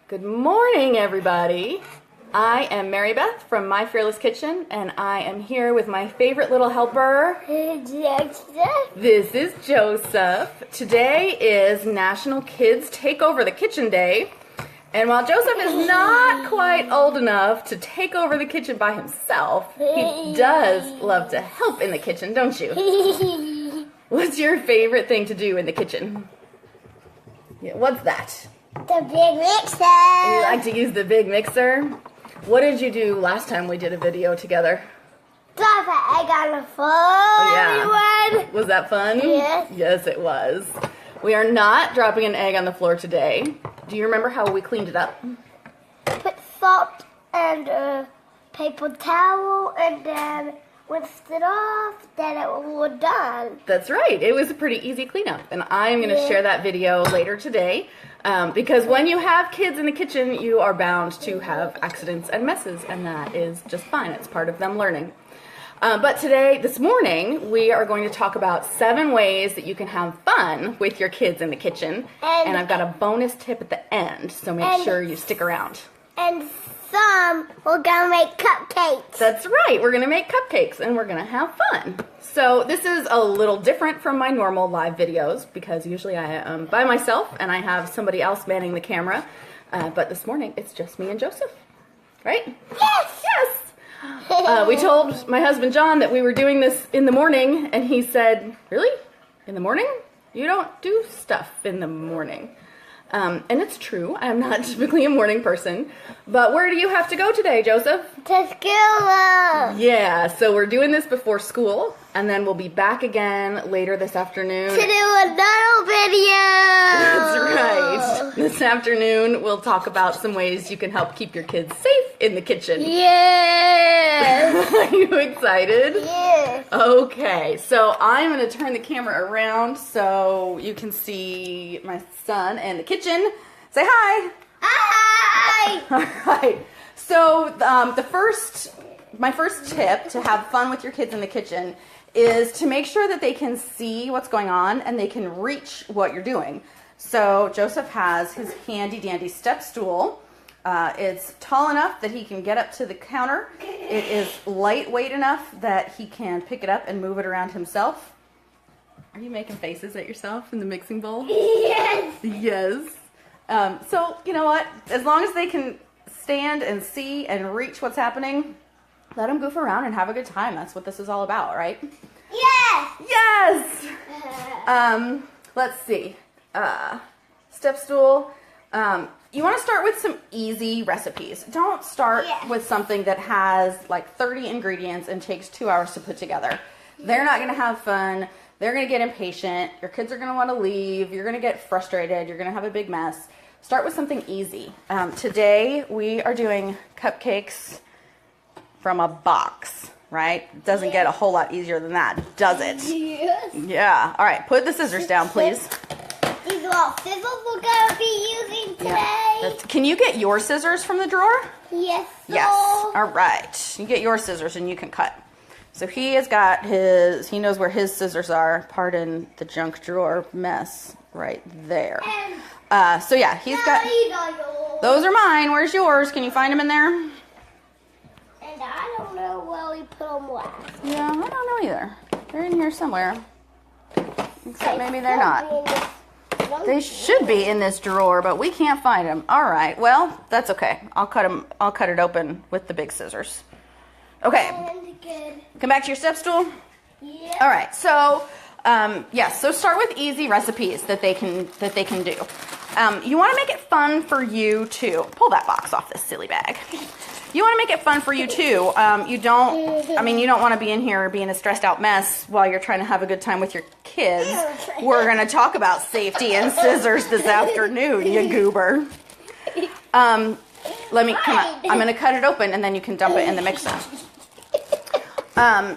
Good morning, everybody. I am Mary Beth from My Fearless Kitchen, and I am here with my favorite little helper. This is Joseph. Today is National Kids Take Over the Kitchen Day, and while Joseph is not quite old enough to take over the kitchen by himself, he does love to help in the kitchen, don't you? What's your favorite thing to do in the kitchen? Yeah, what's that? The big mixer. You like to use the big mixer? What did you do last time we did a video together? Drop an egg on the floor, everyone. Was that fun? Yes. Yes, it was. We are not dropping an egg on the floor today. Do you remember how we cleaned it up? Put salt and a paper towel and then rinsed it off, then it was done. That's right. It was a pretty easy cleanup, and I'm going to share that video later today because when you have kids in the kitchen, you are bound to have accidents and messes, and that is just fine. It's part of them learning. But this morning, we are going to talk about 7 ways that you can have fun with your kids in the kitchen, and I've got a bonus tip at the end, so make sure you stick around. And we're gonna make cupcakes. That's right, we're gonna make cupcakes and we're gonna have fun. So this is a little different from my normal live videos because usually I am by myself and I have somebody else manning the camera. But this morning it's just me and Joseph, right? Yes! Yes! We told my husband John that we were doing this in the morning and he said, "Really? In the morning? You don't do stuff in the morning." And it's true, I'm not typically a morning person, but where do you have to go today, Joseph? To school! Yeah, so we're doing this before school, and then we'll be back again later this afternoon. To do another video! That's right. This afternoon, we'll talk about some ways you can help keep your kids safe in the kitchen. Yes! Are you excited? Yes! Okay, so I'm going to turn the camera around so you can see my son and the kitchen. Say hi! Hi! All right. So my first tip to have fun with your kids in the kitchen is to make sure that they can see what's going on and they can reach what you're doing. So Joseph has his handy dandy step stool. It's tall enough that he can get up to the counter. It is lightweight enough that he can pick it up and move it around himself. Are you making faces at yourself in the mixing bowl? Yes! Yes. So, you know what? As long as they can stand and see and reach what's happening, let them goof around and have a good time. That's what this is all about, right? Yes! Yes! Let's see. Step stool. You want to start with some easy recipes. Don't start with something that has like 30 ingredients and takes 2 hours to put together. They're not going to have fun. They're going to get impatient. Your kids are going to want to leave. You're going to get frustrated. You're going to have a big mess. Start with something easy. Today we are doing cupcakes from a box, right? Doesn't get a whole lot easier than that, does it? Yes. Yeah. All right, put the scissors down, please. These little scissors we're going to be using today. Can you get your scissors from the drawer? Yes. Yes. All right. You get your scissors and you can cut. So he has got he knows where his scissors are. Pardon the junk drawer mess right there. So yeah, he's got, those are mine. Where's yours? Can you find them in there? And I don't know where we put them last. Yeah, I don't know either. They're in here somewhere. Except maybe they're not. They should be in this drawer, but we can't find them. All right, well, that's okay. I'll cut it open with the big scissors. Okay. Come back to your step stool. Yeah. All right. So, so start with easy recipes that they can do. You want to make it fun for you too. Pull that box off this silly bag. You want to make it fun for you too. You don't want to be in here being a stressed out mess while you're trying to have a good time with your kids. We're going to talk about safety and scissors this afternoon, you goober. Come on. I'm going to cut it open and then you can dump it in the mixer.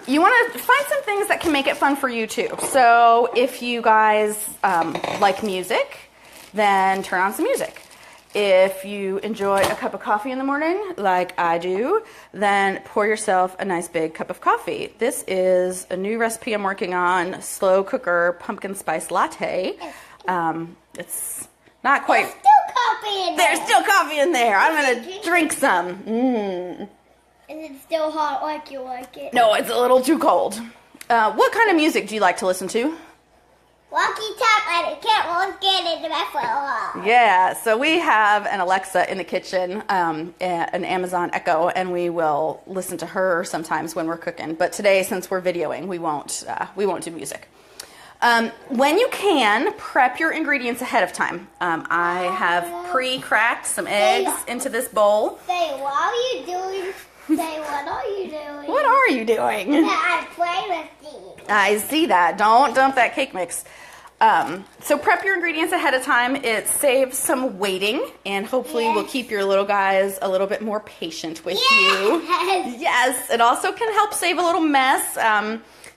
You want to find some things that can make it fun for you too. So if you guys like music, then turn on some music. If you enjoy a cup of coffee in the morning, like I do, then pour yourself a nice big cup of coffee. This is a new recipe I'm working on, slow cooker pumpkin spice latte. It's not quite... It's still coffee in there. There's still coffee in there. I'm going to drink some. Is it still hot like you like it? No, it's a little too cold. What kind of music do you like to listen to? Walkie Talk, I can't really get into my phone. Yeah, so we have an Alexa in the kitchen, an Amazon Echo, and we will listen to her sometimes when we're cooking. But today, since we're videoing, we won't do music. When you can, prep your ingredients ahead of time. I have pre-cracked some eggs into this bowl. Say, what are you doing? Say, what are you doing? What are you doing? I'm playing with these. I see that. Don't dump that cake mix. So prep your ingredients ahead of time. It saves some waiting and hopefully will keep your little guys a little bit more patient with you. Yes, it also can help save a little mess.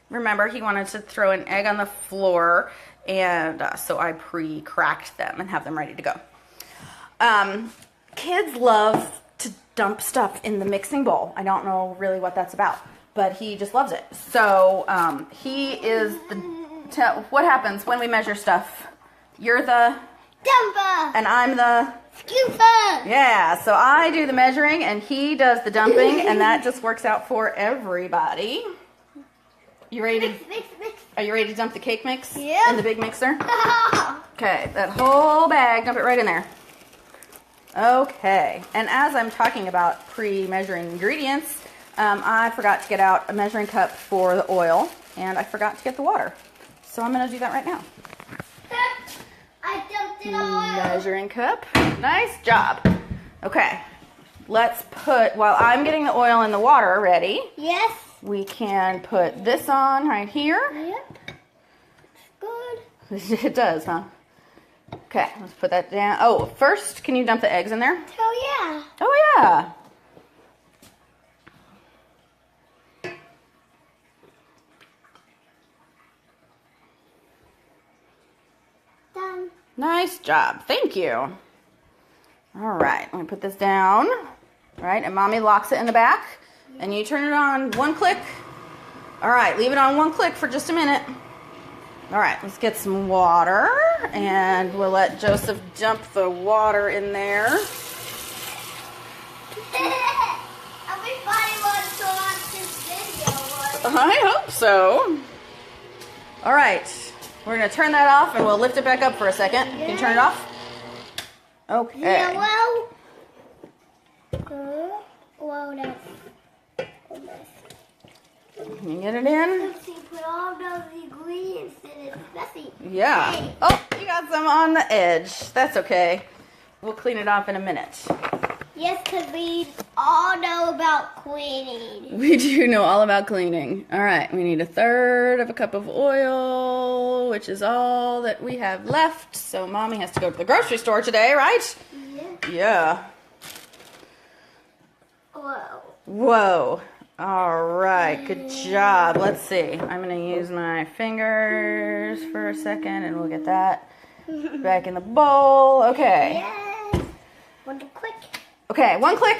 Remember, he wanted to throw an egg on the floor, and so I pre-cracked them and have them ready to go. Kids love to dump stuff in the mixing bowl. I don't know really what that's about, but he just loves it. So he is the... What happens when we measure stuff? You're the... Dumper! And I'm the... Scooper! Yeah, so I do the measuring and he does the dumping, and that just works out for everybody. You ready to... Mix. Are you ready to dump the cake mix? Yeah. In the big mixer? Okay, that whole bag, dump it right in there. Okay, and as I'm talking about pre-measuring ingredients, I forgot to get out a measuring cup for the oil, and I forgot to get the water. So I'm going to do that right now. I dumped it all out. Measuring cup. Nice job. Okay, let's put, while I'm getting the oil and the water ready, Yes. we can put this on right here. Yep. Good. It does, huh? Okay, let's put that down. Oh, first, can you dump the eggs in there? Oh, yeah. Oh, yeah. Done. Nice job. Thank you. All right, I'm going to put this down. All right, and Mommy locks it in the back. And you turn it on one click. All right, leave it on one click for just a minute. All right, let's get some water. And we'll let Joseph dump the water in there. Everybody wants to watch this video. I hope so. All right, we're going to turn that off and we'll lift it back up for a second. Can you turn it off? Okay. Yeah, well. Well, that's... Can you get it in? Let's see, put all those ingredients in it. Let's see. Yeah. Hey. Oh, you got some on the edge. That's okay. We'll clean it off in a minute. Yes, because we all know about cleaning. We do know all about cleaning. All right, we need 1/3 of a cup of oil, which is all that we have left. So Mommy has to go to the grocery store today, right? Yeah. Yeah. Whoa. Whoa. All right, good job. Let's see. I'm going to use my fingers for a second, and we'll get that back in the bowl. Okay. Yes. One click. Okay, one click.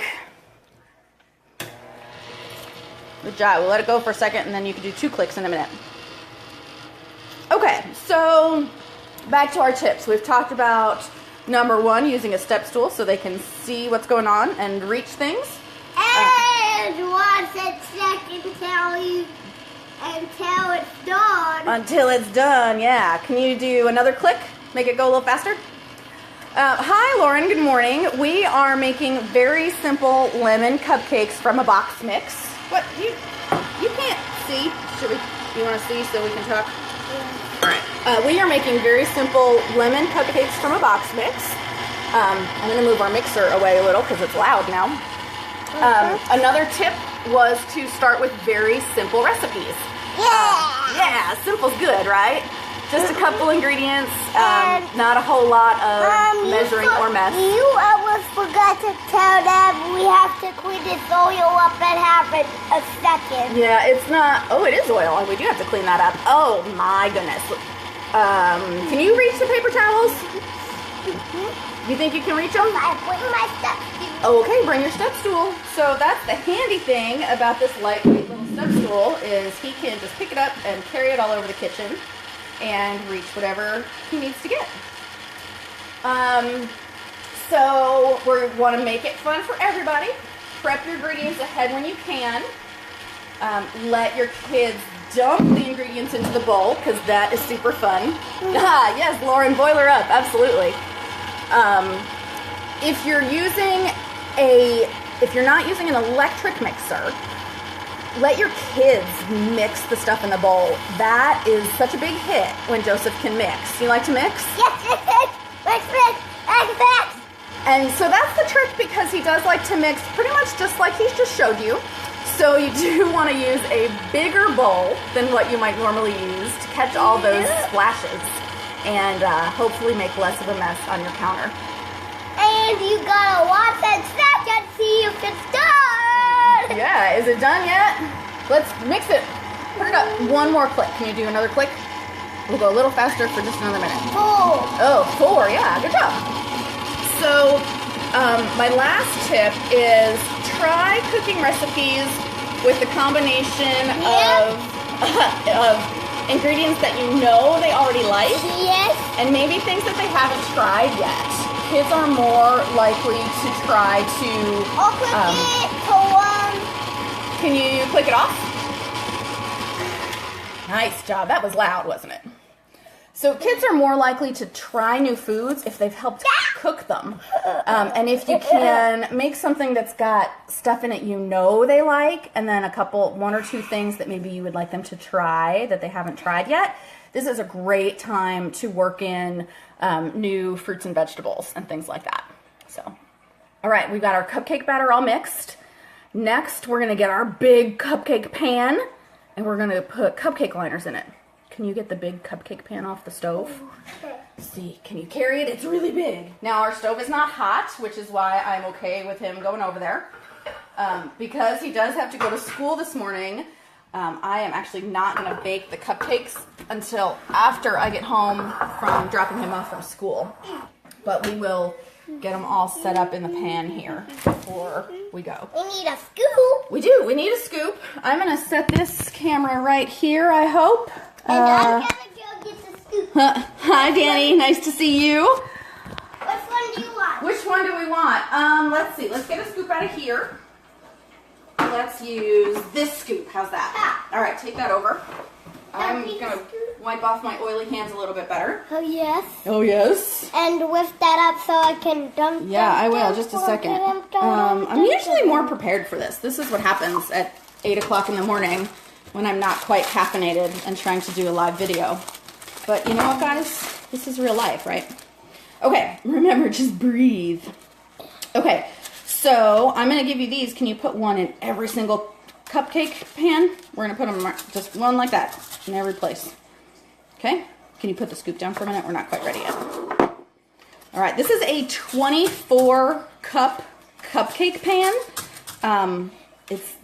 Good job. We'll let it go for a second, and then you can do 2 clicks in a minute. Okay, so back to our tips. We've talked about number 1, using a step stool so they can see what's going on and reach things. And once it's second, tell you until it's done. Until it's done, yeah. Can you do another click? Make it go a little faster? Hi, Lauren. Good morning. We are making very simple lemon cupcakes from a box mix. What? You can't see. You want to see so we can talk? Yeah. All right. We are making very simple lemon cupcakes from a box mix. I'm going to move our mixer away a little because it's loud now. Another tip was to start with very simple recipes. Yeah, simple's good, right? Just a couple ingredients, not a whole lot of measuring or mess. You almost forgot to tell them we have to clean this oil up and have it a second. Yeah, it's not, oh, it is oil. We do have to clean that up. Oh my goodness. Can you reach the paper towels? You think you can reach them? I bring my step stool. Okay, bring your step stool. So that's the handy thing about this lightweight little step stool is he can just pick it up and carry it all over the kitchen and reach whatever he needs to get. So we want to make it fun for everybody. Prep your ingredients ahead when you can. Let your kids dump the ingredients into the bowl because that is super fun. Ah, yes, Lauren, boiler up, absolutely. If you're not using an electric mixer, let your kids mix the stuff in the bowl. That is such a big hit when Joseph can mix. You like to mix? Yes. And so that's the trick because he does like to mix pretty much just like he's just showed you. So you do want to use a bigger bowl than what you might normally use to catch all those splashes and hopefully make less of a mess on your counter. And you gotta watch that second, see if it's done. Yeah, is it done yet? Let's mix it. Put it up. One more click. Can you do another click? We'll go a little faster for just another minute. 4. Oh, 4. Yeah, good job. So my last tip is try cooking recipes with the combination of ingredients that you know they already like. Yes. And maybe things that they haven't tried yet. Kids are more likely to try to... I'll click it for 1. Can you click it off? Nice job. That was loud, wasn't it? So kids are more likely to try new foods if they've helped cook them. And if you can make something that's got stuff in it you know they like, and then 1 or 2 things that maybe you would like them to try that they haven't tried yet, this is a great time to work in new fruits and vegetables and things like that. So, all right, we've got our cupcake batter all mixed. Next, we're gonna get our big cupcake pan, and we're gonna put cupcake liners in it. Can you get the big cupcake pan off the stove? See, can you carry it? It's really big. Now our stove is not hot, which is why I'm okay with him going over there. Because he does have to go to school this morning, I am actually not gonna bake the cupcakes until after I get home from dropping him off from school. But we will get them all set up in the pan here before we go. We need a scoop. We do, we need a scoop. I'm gonna set this camera right here, I hope. And I'm gonna go get the scoop. Hi, Danny. Nice to see you. Which one do you want? Which one do we want? Let's see. Let's get a scoop out of here. Let's use this scoop. How's that? All right, take that over. I'm going to wipe off my oily hands a little bit better. Oh, yes. Oh, yes. And lift that up so I can dump. Yeah, I will. Just a second. I'm usually more prepared for this. This is what happens at 8 o'clock in the morning when I'm not quite caffeinated and trying to do a live video. But you know what, guys? This is real life, right? Okay, remember, just breathe. Okay, so I'm going to give you these. Can you put one in every single cupcake pan? We're going to put them just one like that in every place. Okay? Can you put the scoop down for a minute? We're not quite ready yet. All right, this is a 24-cup cupcake pan.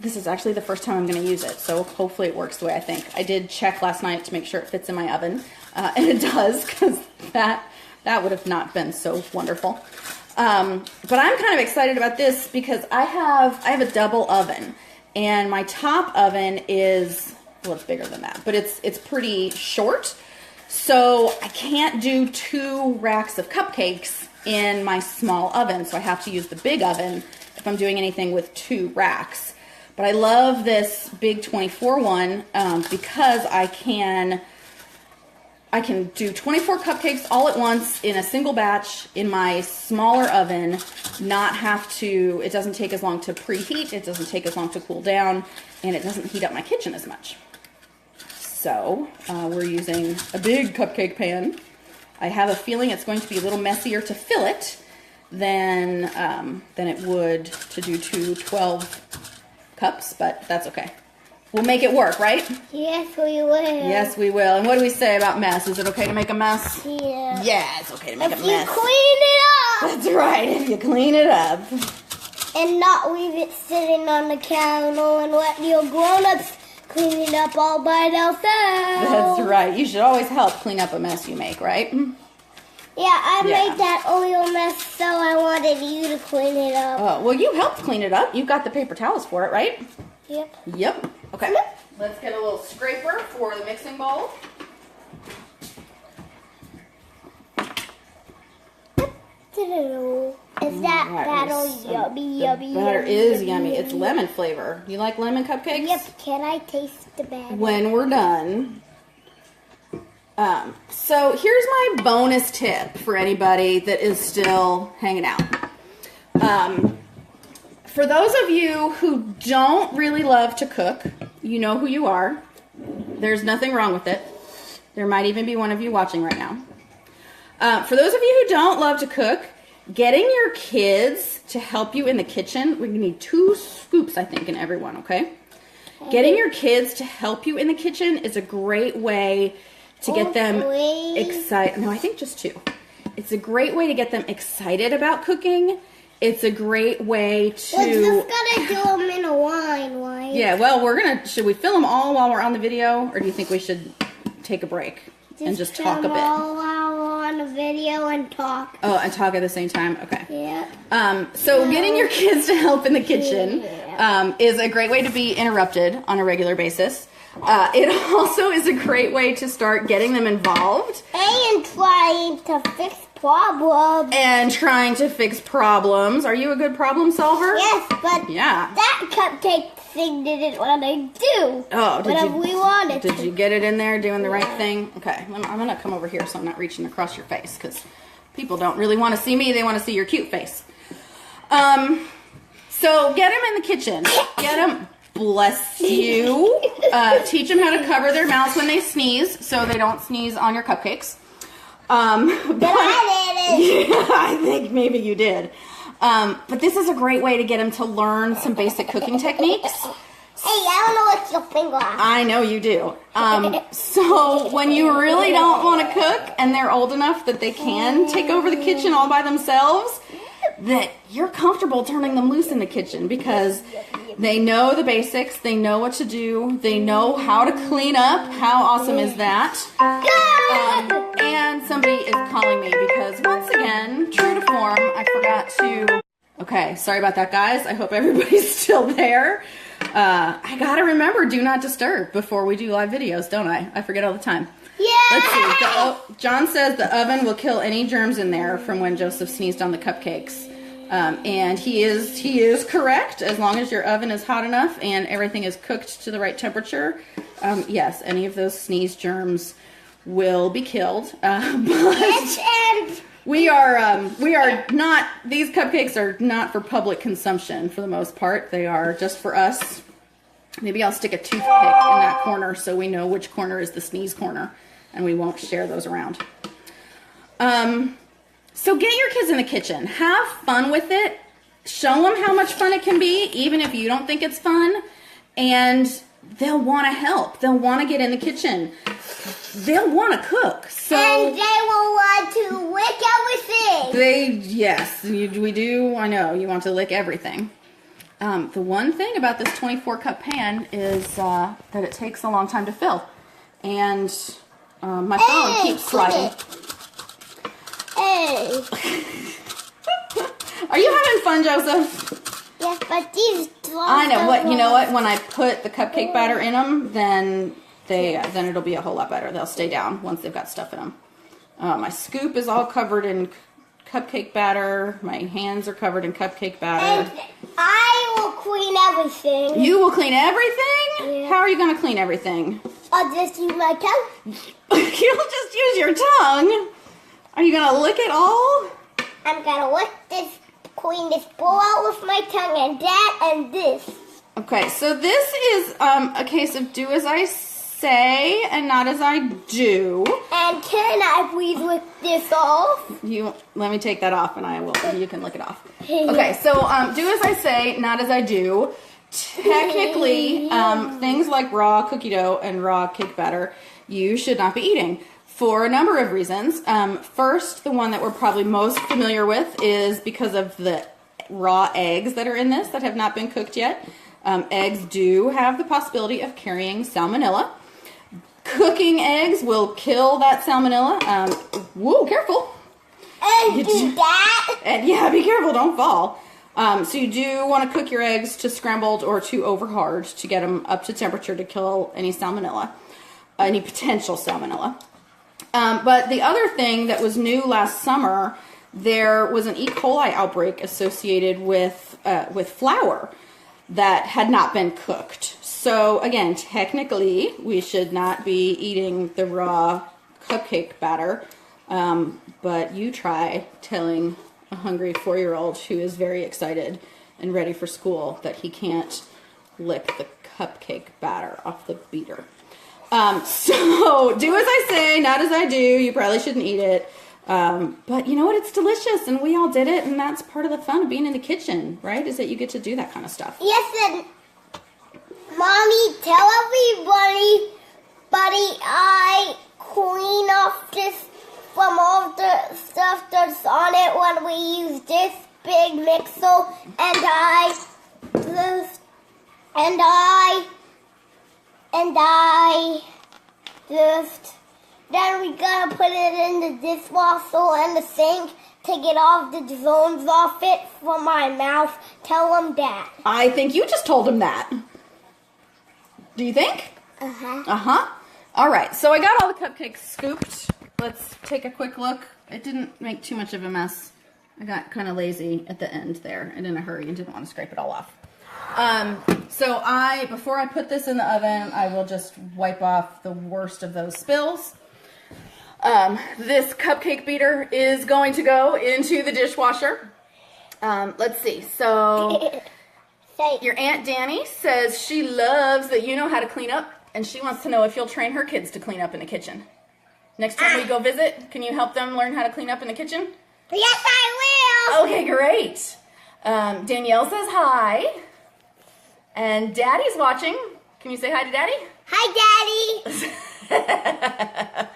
This is actually the first time I'm going to use it, so hopefully it works the way I think. I did check last night to make sure it fits in my oven, and it does, because that would have not been so wonderful. But I'm kind of excited about this because I have a double oven, and my top oven is, well, it's bigger than that, but it's pretty short, so I can't do 2 racks of cupcakes in my small oven, so I have to use the big oven if I'm doing anything with 2 racks. But I love this big 24 one because I can do 24 cupcakes all at once in a single batch in my smaller oven, it doesn't take as long to preheat, it doesn't take as long to cool down, and it doesn't heat up my kitchen as much. So we're using a big cupcake pan. I have a feeling it's going to be a little messier to fill it than it would to do 2 12 cups, but that's okay. We'll make it work, right? Yes, we will. Yes, we will. And what do we say about mess? Is it okay to make a mess? Yeah. Yeah, it's okay to make a mess. If you clean it up. That's right, if you clean it up. And not leave it sitting on the counter and let your grown-ups clean it up all by themselves. That's right. You should always help clean up a mess you make, right? Yeah, I made that oil mess, so I wanted you to clean it up. Oh, well, you helped clean it up. You've got the paper towels for it, right? Yep. Yep. Okay. Let's get a little scraper for the mixing bowl. Is that batter yummy? The batter is yummy. It's lemon flavor. You like lemon cupcakes? Yep. Can I taste the batter? When we're done. So here's my bonus tip for anybody that is still hanging out. For those of you who don't really love to cook, you know who you are. There's nothing wrong with it. There might even be one of you watching right now. For those of you who don't love to cook, getting your kids to help you in the kitchen, we need 2 scoops, I think, in every one, okay? Getting your kids to help you in the kitchen is a great way to get them excited. No, I think just 2. It's a great way to get them excited about cooking. It's a great way to... We're just gonna do them in a line, right? Yeah, well, should we film them all while we're on the video, or do you think we should take a break and just talk a bit? All while we're on the video and talk. Oh, and talk at the same time? Okay. Yeah. So getting your kids to help in the kitchen is a great way to be interrupted on a regular basis. It also is a great way to start getting them involved. And trying to fix problems. Are you a good problem solver? Yes, but that cupcake thing didn't want to do. Oh, we wanted Did you get it in there doing the right thing? Okay, I'm going to come over here so I'm not reaching across your face because people don't really want to see me. They want to see your cute face. So get them in the kitchen. Get them... Bless you. Teach them how to cover their mouths when they sneeze so they don't sneeze on your cupcakes. But I did it. Yeah, I think maybe you did. But this is a great way to get them to learn some basic cooking techniques. Hey, I don't know what's your finger. I know you do. So when you really don't want to cook and they're old enough that they can take over the kitchen all by themselves, that you're comfortable turning them loose in the kitchen because they know the basics, they know what to do, they know how to clean up. How awesome is that? And somebody is calling me because once again, true to form, I forgot to... Okay, sorry about that, guys. I hope everybody's still there. I gotta remember do not disturb before we do live videos, don't I? I forget all the time. Yeah. Let's see. John says the oven will kill any germs in there from when Joseph sneezed on the cupcakes. And he is correct. As long as your oven is hot enough and everything is cooked to the right temperature, yes, any of those sneeze germs will be killed. But we are not. These cupcakes are not for public consumption for the most part. They are just for us. Maybe I'll stick a toothpick in that corner so we know which corner is the sneeze corner, and we won't share those around. So get your kids in the kitchen. Have fun with it. Show them how much fun it can be, even if you don't think it's fun. And they'll want to help. They'll want to get in the kitchen. They'll want to cook. So and they will want to lick everything. Yes, we do. I know. You want to lick everything. The one thing about this 24-cup pan is that it takes a long time to fill. And my phone keeps sliding. Hey. Are you having fun, Joseph? Yes, but these I know. You know what? When I put the cupcake batter in them, then it'll be a whole lot better. They'll stay down once they've got stuff in them. My scoop is all covered in cupcake batter. My hands are covered in cupcake batter. And I will clean everything. You will clean everything? Yeah. How are you going to clean everything? I'll just use my tongue. You'll just use your tongue? Are you going to lick it all? I'm going to lick this, clean this bowl out with my tongue and that and this. Okay, so this is a case of do as I say and not as I do. And can I please lick this off? Let me take that off and you can lick it off. Okay, so do as I say, not as I do. Technically, things like raw cookie dough and raw cake batter, you should not be eating for a number of reasons. First, the one that we're probably most familiar with is because of the raw eggs that are in this that have not been cooked yet. Eggs do have the possibility of carrying salmonella. Cooking eggs will kill that salmonella. Whoa, careful. And do that. And yeah, be careful, don't fall. So you do want to cook your eggs to scrambled or to over hard to get them up to temperature to kill any salmonella, any potential salmonella. But the other thing that was new last summer there was an E. coli outbreak associated with flour that had not been cooked. So again, technically, we should not be eating the raw cupcake batter, but you try telling a hungry 4-year-old who is very excited and ready for school that he can't lick the cupcake batter off the beater. So do as I say, not as I do. You probably shouldn't eat it. But you know what? It's delicious, and we all did it, and that's part of the fun of being in the kitchen, right? Is that you get to do that kind of stuff. Yes, and Mommy, tell everybody, I clean off this from all the stuff that's on it when we use this big mixer, and I then we gotta put it in the dishwasher and the sink to get all the germs off it from my mouth. Tell him that. I think you just told him that. Do you think? Uh-huh. Uh-huh. All right, so I got all the cupcakes scooped. Let's take a quick look. It didn't make too much of a mess. I got kind of lazy at the end there and in a hurry and didn't want to scrape it all off. So before I put this in the oven, I will just wipe off the worst of those spills. This cupcake beater is going to go into the dishwasher. Let's see. So your Aunt Danny says she loves that you know how to clean up, and she wants to know if you'll train her kids to clean up in the kitchen. Next time we go visit, can you help them learn how to clean up in the kitchen? Yes, I will. Okay, great. Danielle says hi. And Daddy's watching. Can you say hi to Daddy? Hi, Daddy.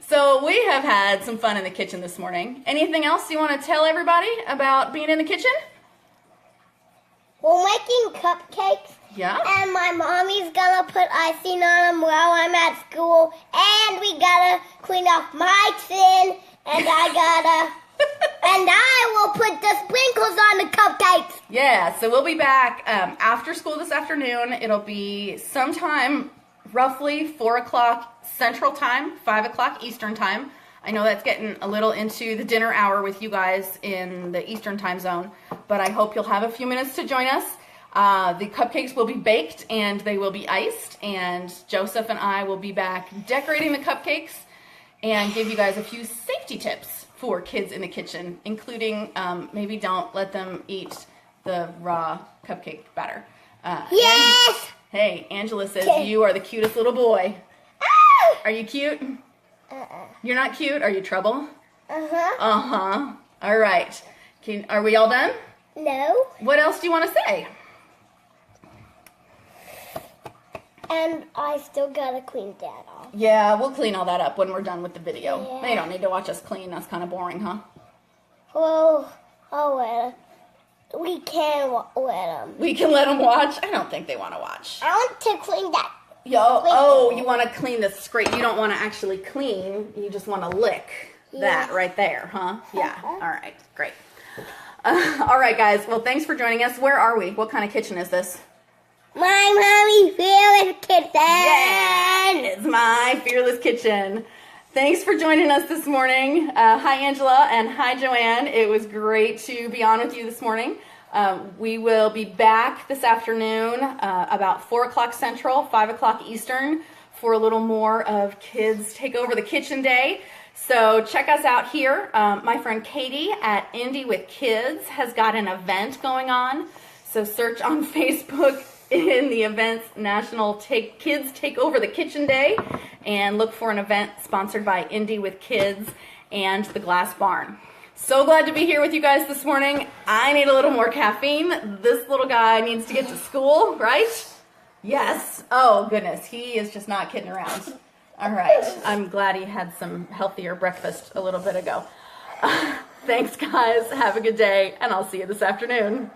So we have had some fun in the kitchen this morning. Anything else you want to tell everybody about being in the kitchen? We're making cupcakes. Yeah. And my mommy's gonna put icing on them while I'm at school. And we gotta clean off my tin. And and I will put the sprinkles on the cupcakes. Yeah, so we'll be back after school this afternoon. It'll be sometime roughly 4 o'clock Central Time, 5 o'clock Eastern Time. I know that's getting a little into the dinner hour with you guys in the Eastern Time Zone, but I hope you'll have a few minutes to join us. The cupcakes will be baked and they will be iced, and Joseph and I will be back decorating the cupcakes and give you guys a few safety tips for kids in the kitchen, including maybe don't let them eat the raw cupcake batter. Yes! Hey, Angela says you are the cutest little boy. Ah! Are you cute? You're not cute? Are you trouble? Uh-huh. Uh-huh. All right. Are we all done? No. What else do you want to say? And I still gotta clean that off. Yeah, we'll clean all that up when we're done with the video. Yeah. They don't need to watch us clean. That's kind of boring, huh? Well, we can let them. We can let them watch? I don't think they want to watch. I want to clean that. You want to clean the scrape. You don't want to actually clean. You just want to lick that right there, huh? Yeah. All right. Great. All right, guys. Well, thanks for joining us. Where are we? What kind of kitchen is this? My Mommy Fearless Kitchen. Yeah, it's my Fearless Kitchen. Thanks for joining us this morning. Hi, Angela, and hi, Joanne. It was great to be on with you this morning. We will be back this afternoon about 4 o'clock Central, 5 o'clock Eastern for a little more of Kids Take Over the Kitchen Day. So check us out here. My friend Katie at Indie with Kids has got an event going on. So search on Facebook in the events National Kids Take Over the Kitchen Day and look for an event sponsored by Indie with Kids and the Glass Barn. So glad to be here with you guys this morning. I need a little more caffeine. This little guy needs to get to school, right? Yes. Oh, goodness. He is just not kidding around. All right. I'm glad he had some healthier breakfast a little bit ago. Thanks, guys. Have a good day, and I'll see you this afternoon.